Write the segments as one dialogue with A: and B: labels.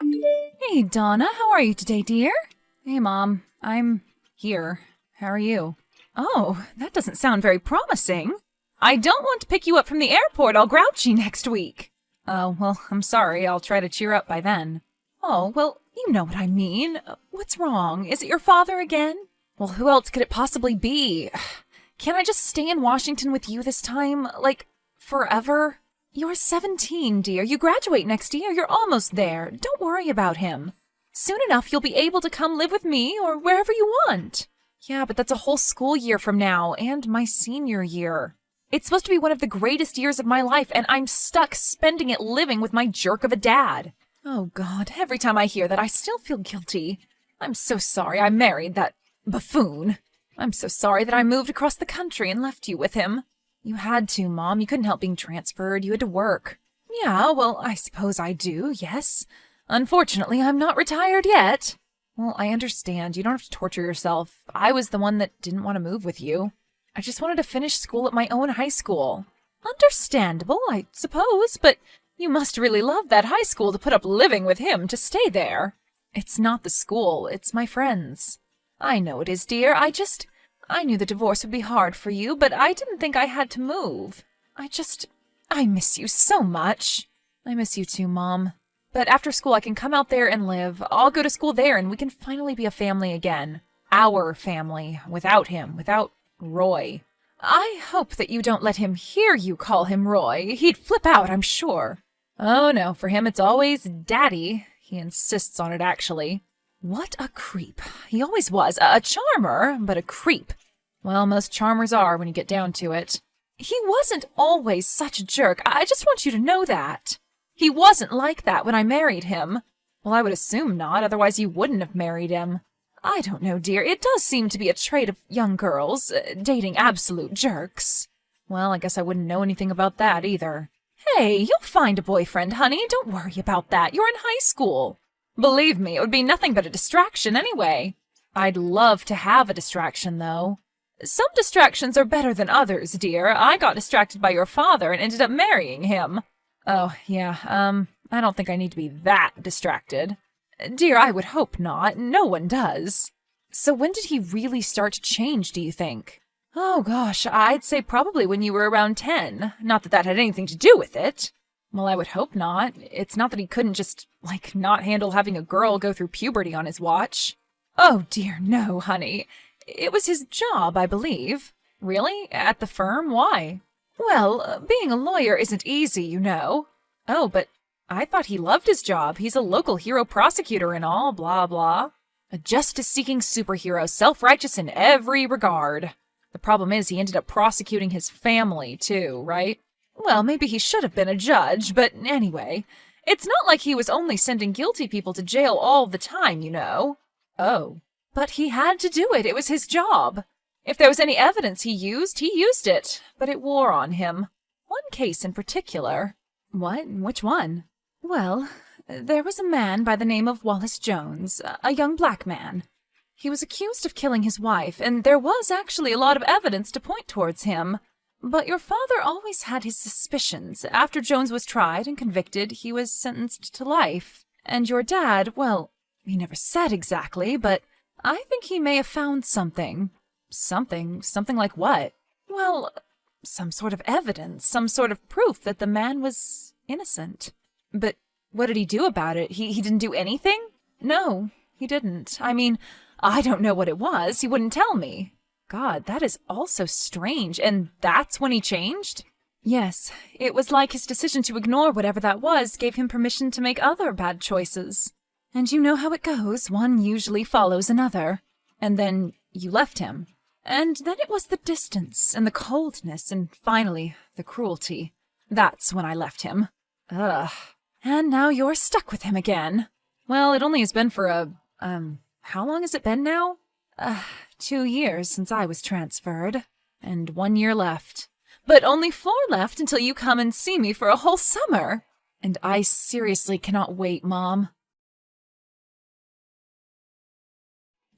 A: Hey, Donna, how are you today, dear? Hey, Mom, I'm here. How are you? Oh, that doesn't sound very promising. I don't want to pick you up from the airport all grouchy next week. Oh, well, I'm sorry. I'll try to cheer up by then. Oh, well, you know what I mean. What's wrong? Is it your father again? Well, who else could it possibly be? Can't I just stay in Washington with you this time? Like, forever? You're 17, dear. You graduate next year. You're almost there. Don't worry about him. Soon enough, you'll be able to come live with me or wherever you want. Yeah, but that's a whole school year from now, and my senior year. It's supposed to be one of the greatest years of my life, and I'm stuck spending it living with my jerk of a dad. Oh, God, every time I hear that, I still feel guilty. I'm so sorry I married that buffoon. I'm so sorry that I moved across the country and left you with him. You had to, Mom. You couldn't help being transferred. You had to work. Yeah, well, I suppose I do, yes. Unfortunately, I'm not retired yet. Well, I understand. You don't have to torture yourself. I was the one that didn't want to move with you. I just wanted to finish school at my own high school. Understandable, I suppose, but you must really love that high school to put up living with him to stay there. It's not the school, it's my friends. I know it is, dear. I knew the divorce would be hard for you, but I didn't think I had to move. I miss you so much. I miss you too, Mom. But after school, I can come out there and live. I'll go to school there, and we can finally be a family again. Our family, without him, without Roy. I hope that you don't let him hear you call him Roy. He'd flip out, I'm sure. Oh, no, for him it's always Daddy. He insists on it, actually. What a creep. He always was. A charmer, but a creep. Well, most charmers are when you get down to it. He wasn't always such a jerk. I just want you to know that. He wasn't like that when I married him. Well, I would assume not, otherwise you wouldn't have married him. I don't know, dear. It does seem to be a trait of young girls, dating absolute jerks. Well, I guess I wouldn't know anything about that either. Hey, you'll find a boyfriend, honey. Don't worry about that. You're in high school. Believe me, it would be nothing but a distraction anyway. I'd love to have a distraction, though. Some distractions are better than others, dear. I got distracted by your father and ended up marrying him. Oh, yeah, I don't think I need to be that distracted. Dear, I would hope not. No one does. So when did he really start to change, do you think? Oh, gosh, I'd say probably when you were around 10. Not that that had anything to do with it. Well, I would hope not. It's not that he couldn't just, not handle having a girl go through puberty on his watch. Oh, dear, no, honey. It was his job, I believe. Really? At the firm? Why? Well, being a lawyer isn't easy, you know. Oh, but I thought he loved his job. He's a local hero prosecutor and all, blah, blah. A justice-seeking superhero, self-righteous in every regard. The problem is he ended up prosecuting his family, too, right? Well, maybe he should have been a judge, but anyway, it's not like he was only sending guilty people to jail all the time, you know. Oh. But he had to do it. It was his job. If there was any evidence he used it, but it wore on him. One case in particular. What? Which one? Well, there was a man by the name of Wallace Jones, a young black man. He was accused of killing his wife, and there was actually a lot of evidence to point towards him. But your father always had his suspicions. After Jones was tried and convicted, he was sentenced to life. And your dad, well, he never said exactly, but I think he may have found something. Something like what? Well, some sort of evidence, some sort of proof that the man was innocent. But what did he do about it? He didn't do anything? No, he didn't. I mean, I don't know what it was. He wouldn't tell me. God, that is also strange. And that's when he changed? Yes, it was like his decision to ignore whatever that was gave him permission to make other bad choices. And you know how it goes. One usually follows another. And then you left him. And then it was the distance and the coldness and finally the cruelty. That's when I left him. Ugh. And now you're stuck with him again. Well, it only has been for how long has it been now? 2 years since I was transferred. And 1 year left. But only 4 left until you come and see me for a whole summer. And I seriously cannot wait, Mom.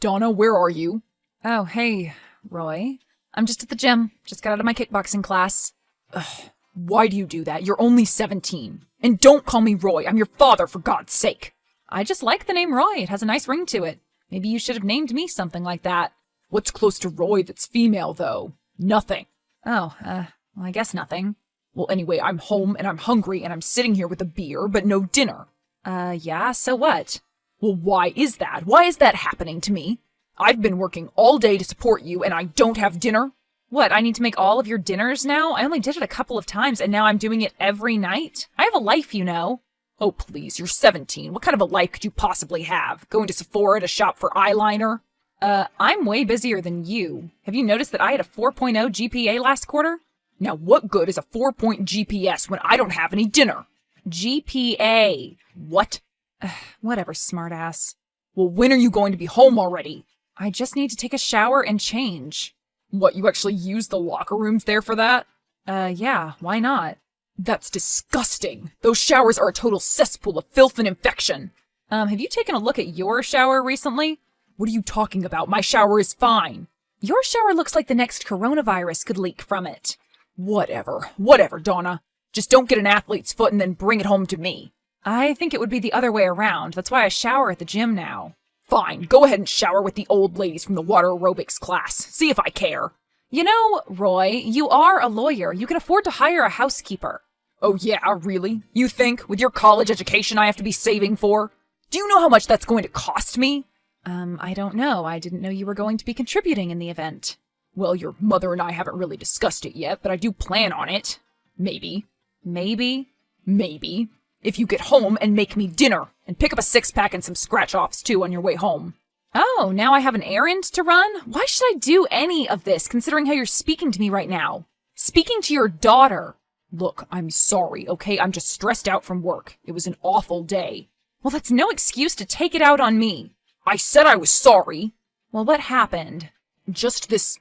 B: Donna, where are you?
A: Oh, hey, Roy. I'm just at the gym. Just got out of my kickboxing class.
B: Ugh, why do you do that? You're only 17. And don't call me Roy. I'm your father, for God's sake.
A: I just like the name Roy. It has a nice ring to it. Maybe you should have named me something like that.
B: What's close to Roy that's female, though? Nothing.
A: Oh, well, I guess nothing.
B: Well, anyway, I'm home and I'm hungry and I'm sitting here with a beer, but no dinner.
A: Yeah, so what?
B: Well, why is that? Why is that happening to me? I've been working all day to support you and I don't have dinner?
A: What, I need to make all of your dinners now? I only did it a couple of times and now I'm doing it every night? I have a life, you know.
B: Oh, please, you're 17. What kind of a life could you possibly have? Going to Sephora to shop for eyeliner?
A: I'm way busier than you. Have you noticed that I had a 4.0 GPA last quarter?
B: Now, what good is a 4-point GPS when I don't have any dinner?
A: GPA.
B: What?
A: Whatever, smartass.
B: Well, when are you going to be home already?
A: I just need to take a shower and change.
B: What, you actually use the locker rooms there for that?
A: Yeah, why not?
B: That's disgusting. Those showers are a total cesspool of filth and infection.
A: Have you taken a look at your shower recently?
B: What are you talking about? My shower is fine.
A: Your shower looks like the next coronavirus could leak from it.
B: Whatever, Donna. Just don't get an athlete's foot and then bring it home to me.
A: I think it would be the other way around. That's why I shower at the gym now.
B: Fine, go ahead and shower with the old ladies from the water aerobics class. See if I care.
A: You know, Roy, you are a lawyer. You can afford to hire a housekeeper.
B: Oh yeah, really? You think, with your college education I have to be saving for? Do you know how much that's going to cost me?
A: I don't know. I didn't know you were going to be contributing in the event.
B: Well, your mother and I haven't really discussed it yet, but I do plan on it. Maybe.
A: Maybe?
B: Maybe. If you get home and make me dinner, and pick up a 6-pack and some scratch-offs too on your way home.
A: Oh, now I have an errand to run? Why should I do any of this, considering how you're speaking to me right now? Speaking to your daughter.
B: Look, I'm sorry, okay? I'm just stressed out from work. It was an awful day.
A: Well, that's no excuse to take it out on me.
B: I said I was sorry.
A: Well, what happened?
B: Just this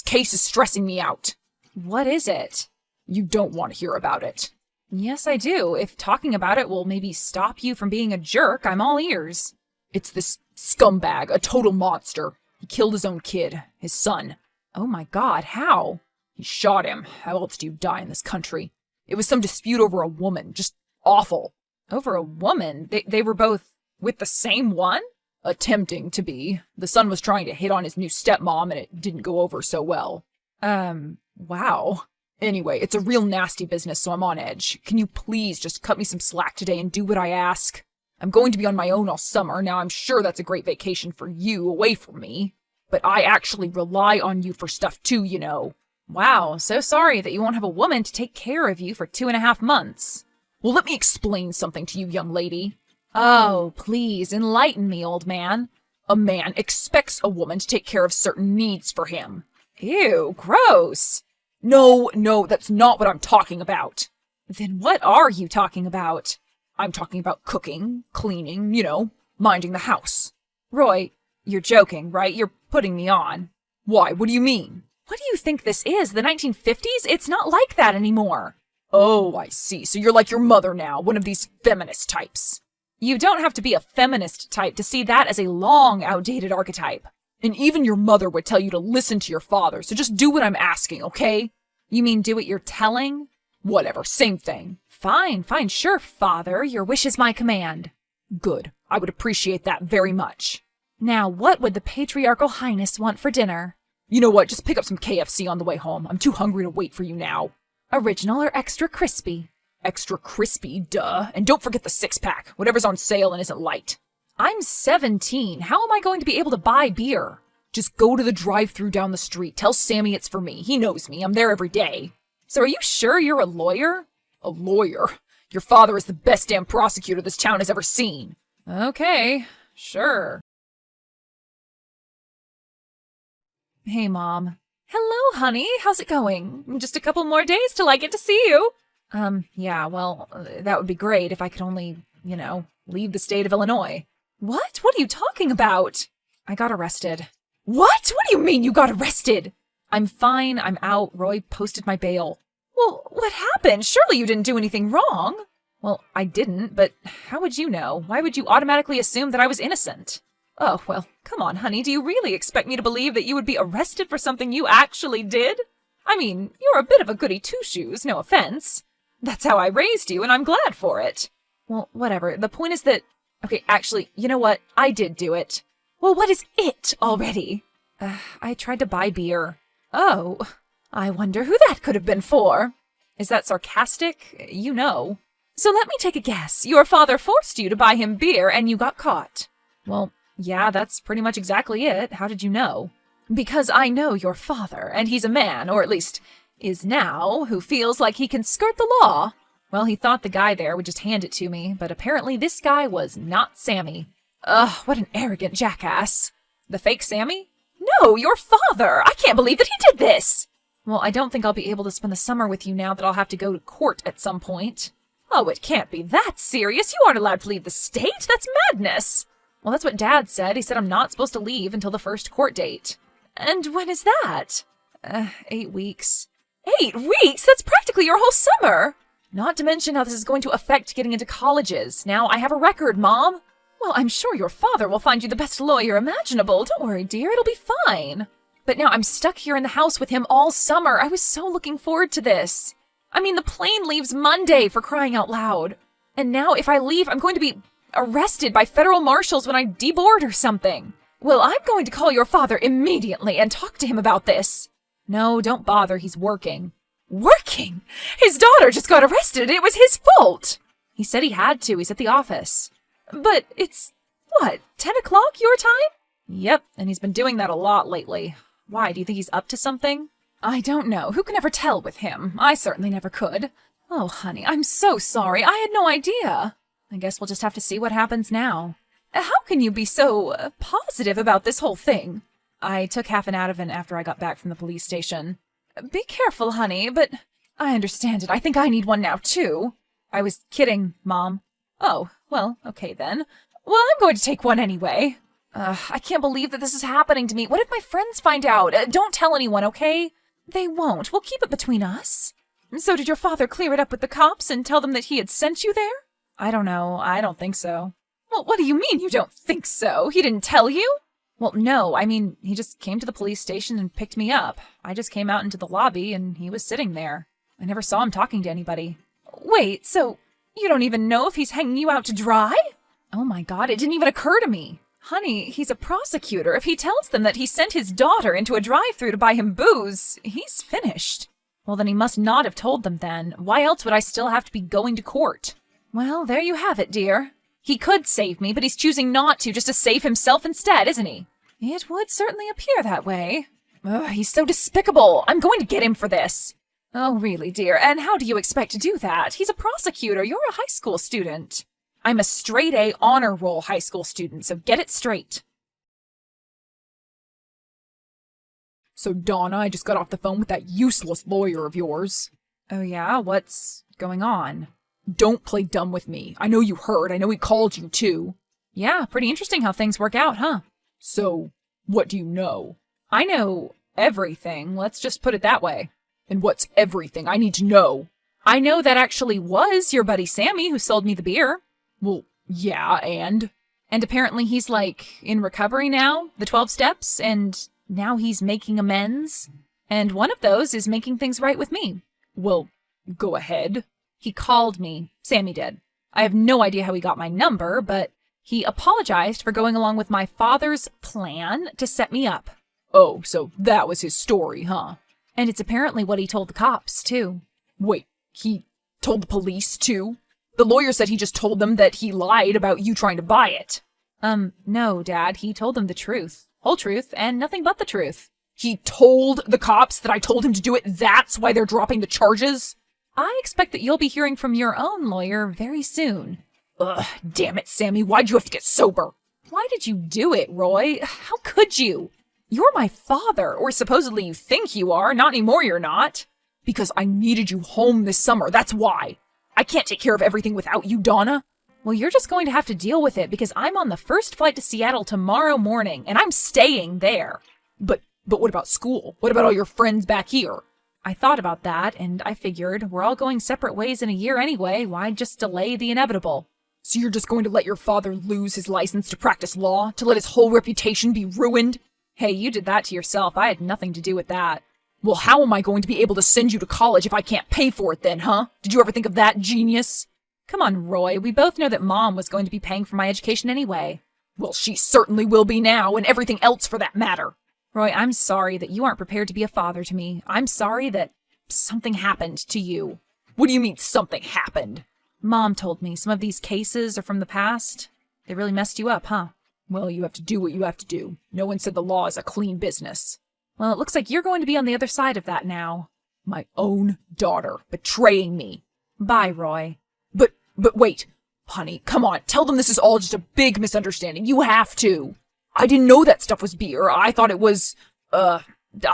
B: case is stressing me out.
A: What is it?
B: You don't want to hear about it.
A: Yes, I do. If talking about it will maybe stop you from being a jerk, I'm all ears.
B: It's this scumbag, a total monster. He killed his own kid, his son.
A: Oh my God, how?
B: He shot him. How else do you die in this country? It was some dispute over a woman. Just awful.
A: Over a woman? They were both with the same one?
B: Attempting to be. The son was trying to hit on his new stepmom and it didn't go over so well.
A: Wow.
B: Anyway, it's a real nasty business, so I'm on edge. Can you please just cut me some slack today and do what I ask? I'm going to be on my own all summer. Now, I'm sure that's a great vacation for you, away from me. But I actually rely on you for stuff too, you know.
A: Wow, so sorry that you won't have a woman to take care of you for 2.5 months.
B: Well, let me explain something to you, young lady.
A: Oh, please, enlighten me, old man.
B: A man expects a woman to take care of certain needs for him.
A: Ew, gross.
B: No, that's not what I'm talking about.
A: Then what are you talking about?
B: I'm talking about cooking, cleaning, you know, minding the house.
A: Roy, you're joking, right? You're putting me on.
B: Why? What do you mean?
A: What do you think this is, the 1950s? It's not like that anymore.
B: Oh, I see. So you're like your mother now, one of these feminist types.
A: You don't have to be a feminist type to see that as a long, outdated archetype.
B: And even your mother would tell you to listen to your father, so just do what I'm asking, okay?
A: You mean do what you're telling?
B: Whatever, same thing.
A: Fine, sure, father. Your wish is my command.
B: Good. I would appreciate that very much.
A: Now, what would the patriarchal highness want for dinner?
B: You know what? Just pick up some KFC on the way home. I'm too hungry to wait for you now.
A: Original or extra crispy?
B: Extra crispy, duh. And don't forget the 6-pack, whatever's on sale and isn't light.
A: I'm 17. How am I going to be able to buy beer?
B: Just go to the drive-thru down the street. Tell Sammy it's for me. He knows me. I'm there every day.
A: So are you sure you're a lawyer?
B: A lawyer? Your father is the best damn prosecutor this town has ever seen.
A: Okay, sure. Hey, Mom. Hello, honey. How's it going? Just a couple more days till I get to see you. Yeah, well, that would be great if I could only, leave the state of Illinois. What? What are you talking about? I got arrested. What? What do you mean you got arrested? I'm fine. I'm out. Roy posted my bail. Well, what happened? Surely you didn't do anything wrong. Well, I didn't, but how would you know? Why would you automatically assume that I was innocent? Oh, well, come on, honey. Do you really expect me to believe that you would be arrested for something you actually did? I mean, you're a bit of a goody two-shoes, no offense. That's how I raised you, and I'm glad for it. Well, whatever. The point is that... Okay, actually, you know what? I did do it. Well, what is it already? I tried to buy beer. Oh, I wonder who that could have been for. Is that sarcastic? You know. So let me take a guess. Your father forced you to buy him beer and you got caught. Well, yeah, that's pretty much exactly it. How did you know? Because I know your father, and he's a man, or at least is now, who feels like he can skirt the law. Well, he thought the guy there would just hand it to me, but apparently this guy was not Sammy. Ugh, what an arrogant jackass. The fake Sammy? No, your father! I can't believe that he did this! Well, I don't think I'll be able to spend the summer with you now that I'll have to go to court at some point. Oh, it can't be that serious. You aren't allowed to leave the state. That's madness. Well, that's what Dad said. He said I'm not supposed to leave until the first court date. And when is that? 8 weeks. 8 weeks? That's practically your whole summer! Not to mention how this is going to affect getting into colleges. Now I have a record, Mom. Well, I'm sure your father will find you the best lawyer imaginable. Don't worry, dear. It'll be fine. But now I'm stuck here in the house with him all summer. I was so looking forward to this. I mean, the plane leaves Monday, for crying out loud. And now if I leave, I'm going to be arrested by federal marshals when I deboard or something. Well, I'm going to call your father immediately and talk to him about this. No, don't bother. He's working. Working? His daughter just got arrested. It was his fault. He said he had to. He's at the office. But it's, what, 10 o'clock your time? Yep, and he's been doing that a lot lately. Why, do you think he's up to something? I don't know. Who can ever tell with him? I certainly never could. Oh, honey, I'm so sorry. I had no idea. I guess we'll just have to see what happens now. How can you be so positive about this whole thing? I took half an Ativan after I got back from the police station. Be careful, honey, but I understand it. I think I need one now, too. I was kidding, Mom. Oh, well, okay then. Well, I'm going to take one anyway. I can't believe that this is happening to me. What if my friends find out? Don't tell anyone, okay? They won't. We'll keep it between us. So did your father clear it up with the cops and tell them that he had sent you there? I don't know. I don't think so. Well, what do you mean you don't think so? He didn't tell you? Well, no. I mean, he just came to the police station and picked me up. I just came out into the lobby and he was sitting there. I never saw him talking to anybody. Wait, so you don't even know if he's hanging you out to dry? Oh my God, it didn't even occur to me. Honey, he's a prosecutor. If he tells them that he sent his daughter into a drive-thru to buy him booze, he's finished. Well, then he must not have told them then. Why else would I still have to be going to court? Well, there you have it, dear. He could save me, but he's choosing not to, just to save himself instead, isn't he? It would certainly appear that way. Ugh, he's so despicable. I'm going to get him for this. Oh, really, dear? And how do you expect to do that? He's a prosecutor. You're a high school student. I'm a straight-A honor roll high school student, so get it straight.
B: So, Donna, I just got off the phone with that useless lawyer of yours.
A: Oh, yeah? What's going on?
B: Don't play dumb with me. I know you heard. I know he called you, too.
A: Yeah, pretty interesting how things work out, huh?
B: So, what do you know?
A: I know everything. Let's just put it that way.
B: And what's everything? I need to know.
A: I know that actually was your buddy Sammy who sold me the beer.
B: Well, yeah, and?
A: And apparently he's, in recovery now, the 12 steps, and now he's making amends. And one of those is making things right with me.
B: Well, go ahead.
A: He called me. Sammy did. I have no idea how he got my number, but he apologized for going along with my father's plan to set me up.
B: Oh, so that was his story, huh?
A: And it's apparently what he told the cops, too.
B: Wait, he told the police, too? The lawyer said he just told them that he lied about you trying to buy it.
A: No, Dad. He told them the truth. Whole truth, and nothing but the truth.
B: He told the cops that I told him to do it? That's why they're dropping the charges?
A: I expect that you'll be hearing from your own lawyer very soon.
B: Ugh, damn it, Sammy. Why'd you have to get sober?
A: Why did you do it, Roy? How could you? You're my father, or supposedly you think you are. Not anymore, you're not.
B: Because I needed you home this summer, that's why. I can't take care of everything without you, Donna.
A: Well, you're just going to have to deal with it because I'm on the first flight to Seattle tomorrow morning, and I'm staying there.
B: But what about school? What about all your friends back here?
A: I thought about that, and I figured we're all going separate ways in a year anyway. Why just delay the inevitable?
B: So you're just going to let your father lose his license to practice law? To let his whole reputation be ruined?
A: Hey, you did that to yourself. I had nothing to do with that.
B: Well, how am I going to be able to send you to college if I can't pay for it then, huh? Did you ever think of that, genius?
A: Come on, Roy. We both know that Mom was going to be paying for my education anyway.
B: Well, she certainly will be now, and everything else for that matter.
A: Roy, I'm sorry that you aren't prepared to be a father to me. I'm sorry that something happened to you.
B: What do you mean something happened?
A: Mom told me some of these cases are from the past. They really messed you up, huh?
B: Well, you have to do what you have to do. No one said the law is a clean business.
A: Well, it looks like you're going to be on the other side of that now.
B: My own daughter betraying me.
A: Bye, Roy.
B: But wait. Honey, come on. Tell them this is all just a big misunderstanding. You have to. I didn't know that stuff was beer. I thought it was, I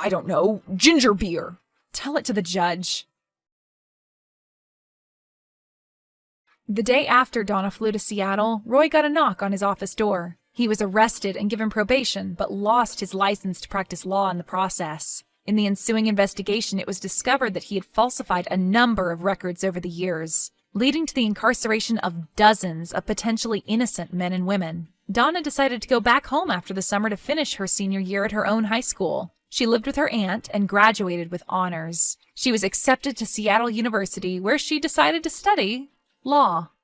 B: don't know, ginger beer.
A: Tell it to the judge. The day after Donna flew to Seattle, Roy got a knock on his office door. He was arrested and given probation, but lost his license to practice law in the process. In the ensuing investigation, it was discovered that he had falsified a number of records over the years, leading to the incarceration of dozens of potentially innocent men and women. Donna decided to go back home after the summer to finish her senior year at her own high school. She lived with her aunt and graduated with honors. She was accepted to Seattle University, where she decided to study law.